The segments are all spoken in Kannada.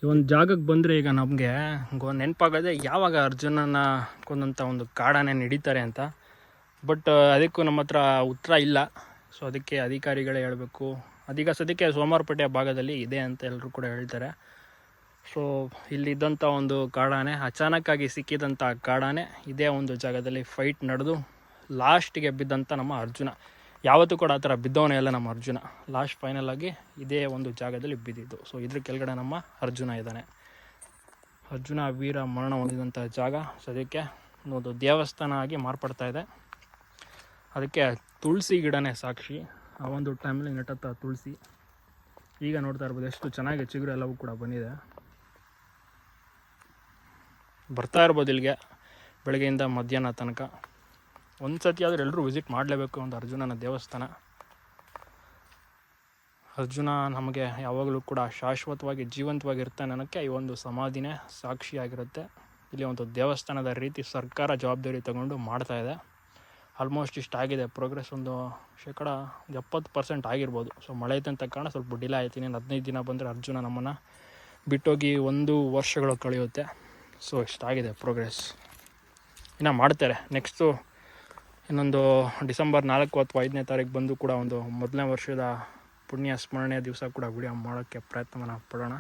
ಈ ಒಂದು ಜಾಗಕ್ಕೆ ಬಂದರೆ ಈಗ ನಮಗೆ ನೆನಪಾಗೋದೆ ಯಾವಾಗ ಅರ್ಜುನನ ಕೊಂದಂಥ ಒಂದು ಕಾಡಾನೆ ನಡೀತಾರೆ ಅಂತ. ಬಟ್ ಅದಕ್ಕೂ ನಮ್ಮ ಹತ್ರ ಉತ್ತರ ಇಲ್ಲ. ಸೊ ಅದಕ್ಕೆ ಅಧಿಕಾರಿಗಳೇ ಹೇಳಬೇಕು. ಅದೀಗ ಸದ್ಯಕ್ಕೆ ಸೋಮವಾರಪೇಟೆ ಭಾಗದಲ್ಲಿ ಇದೆ ಅಂತ ಎಲ್ಲರೂ ಕೂಡ ಹೇಳ್ತಾರೆ. ಸೊ ಇಲ್ಲಿದ್ದಂಥ ಒಂದು ಕಾಡಾನೆ, ಅಚಾನಕ್ಕಾಗಿ ಸಿಕ್ಕಿದಂಥ ಕಾಡಾನೆ ಇದೇ ಒಂದು ಜಾಗದಲ್ಲಿ ಫೈಟ್ ನಡೆದು ಲಾಸ್ಟಿಗೆ ಬಿದ್ದಂಥ ನಮ್ಮ ಅರ್ಜುನ. ಯಾವತ್ತೂ ಕೂಡ ಆ ಥರ ಬಿದ್ದವನೇ ಅಲ್ಲ ನಮ್ಮ ಅರ್ಜುನ. ಲಾಸ್ಟ್ ಫೈನಲ್ ಆಗಿ ಇದೇ ಒಂದು ಜಾಗದಲ್ಲಿ ಬಿದ್ದಿದ್ದು. ಸೊ ಇದ್ರ ಕೆಳಗಡೆ ನಮ್ಮ ಅರ್ಜುನ ಇದ್ದಾನೆ. ಅರ್ಜುನ ವೀರ ಮರಣ ಹೊಂದಿದಂಥ ಜಾಗ ಸದ್ಯಕ್ಕೆ ಒಂದು ದೇವಸ್ಥಾನ ಆಗಿ ಮಾರ್ಪಡ್ತಾ ಇದೆ. ಅದಕ್ಕೆ ತುಳಸಿ ಗಿಡನೇ ಸಾಕ್ಷಿ. ಆ ಒಂದು ಟೈಮಲ್ಲಿ ನೆಟ್ಟಂಥ ತುಳಸಿ ಈಗ ನೋಡ್ತಾ ಇರ್ಬೋದು ಎಷ್ಟು ಚೆನ್ನಾಗಿ ಚಿಗುರು ಎಲ್ಲವೂ ಕೂಡ ಬಂದಿದೆ. ಬರ್ತಾ ಇರ್ಬೋದು ಇಲ್ಲಿಗೆ ಬೆಳಗ್ಗೆಯಿಂದ ಮಧ್ಯಾಹ್ನ ತನಕ. ಒಂದು ಸತಿ ಆದರೂ ಎಲ್ಲರೂ ವಿಸಿಟ್ ಮಾಡಲೇಬೇಕು ಒಂದು ಅರ್ಜುನನ ದೇವಸ್ಥಾನ. ಅರ್ಜುನ ನಮಗೆ ಯಾವಾಗಲೂ ಕೂಡ ಶಾಶ್ವತವಾಗಿ ಜೀವಂತವಾಗಿರ್ತಾನೆ ಅನ್ನೋಕ್ಕೆ ಈ ಒಂದು ಸಮಾಧಿನೇ ಸಾಕ್ಷಿಯಾಗಿರುತ್ತೆ. ಇಲ್ಲಿ ಒಂದು ದೇವಸ್ಥಾನದ ರೀತಿ ಸರ್ಕಾರ ಜವಾಬ್ದಾರಿ ತಗೊಂಡು ಮಾಡ್ತಾ ಇದೆ. ಆಲ್ಮೋಸ್ಟ್ ಇಷ್ಟಾಗಿದೆ ಪ್ರೋಗ್ರೆಸ್. ಒಂದು 70% ಆಗಿರ್ಬೋದು. ಸೊ ಮಳೆ ಇದ್ದಂಥ ಕಾರಣ ಸ್ವಲ್ಪ ಡಿಲೇ ಆಯ್ತು. ಇನ್ನೇನು 15 ದಿನ ಬಂದರೆ ಅರ್ಜುನ ನಮ್ಮನ್ನು ಬಿಟ್ಟೋಗಿ 1 ವರ್ಷಗಳು ಕಳೆಯುತ್ತೆ. So ಇಷ್ಟಾಗಿದೆ progress. ಇನ್ನು ಮಾಡ್ತಾರೆ. ನೆಕ್ಸ್ಟು ಇನ್ನೊಂದು ಡಿಸೆಂಬರ್ 4 ಅಥವಾ 5ನೇ ತಾರೀಕು ಬಂದು ಕೂಡ ಒಂದು 1ನೇ ವರ್ಷದ ಪುಣ್ಯ ಸ್ಮರಣೆಯ ದಿವಸ ಕೂಡ ವಿಡಿಯೋ ಮಾಡೋಕ್ಕೆ ಪ್ರಯತ್ನವನ್ನು ಪಡೋಣ.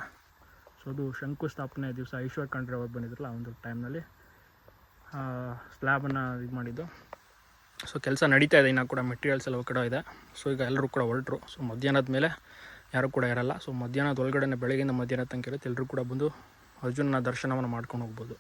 ಸೊ ಅದು ಶಂಕುಸ್ಥಾಪನೆ ದಿವಸ ಈಶ್ವರ್ ಖಂಡ್ರೆ ಅವ್ರು ಬಂದಿದ್ರಲ್ಲ ಆ ಒಂದು ಟೈಮ್ನಲ್ಲಿ ಸ್ಲ್ಯಾಬನ್ನು ಇದು ಮಾಡಿದ್ದು. ಸೊ ಕೆಲಸ ನಡೀತಾ ಇದೆ. ಇನ್ನೂ ಕೂಡ ಮೆಟೀರಿಯಲ್ಸ್ ಎಲ್ಲ ಕಡೆ ಇದೆ. ಸೊ ಈಗ ಎಲ್ಲರೂ ಕೂಡ ಹೊರಟರು. ಸೊ ಮಧ್ಯಾಹ್ನದ ಮೇಲೆ ಯಾರೂ ಕೂಡ ಇರಲ್ಲ. ಸೊ ಮಧ್ಯಾಹ್ನದ ಒಳಗಡೆ ಬೆಳಗ್ಗೆಯಿಂದ ಮಧ್ಯಾಹ್ನ ತನಕ ಇರುತ್ತೆ. ಎಲ್ಲರೂ ಕೂಡ ಬಂದು ಅರ್ಜುನನ ದರ್ಶನವನ್ನು ಮಾಡ್ಕೊಂಡು ಹೋಗ್ಬೋದು.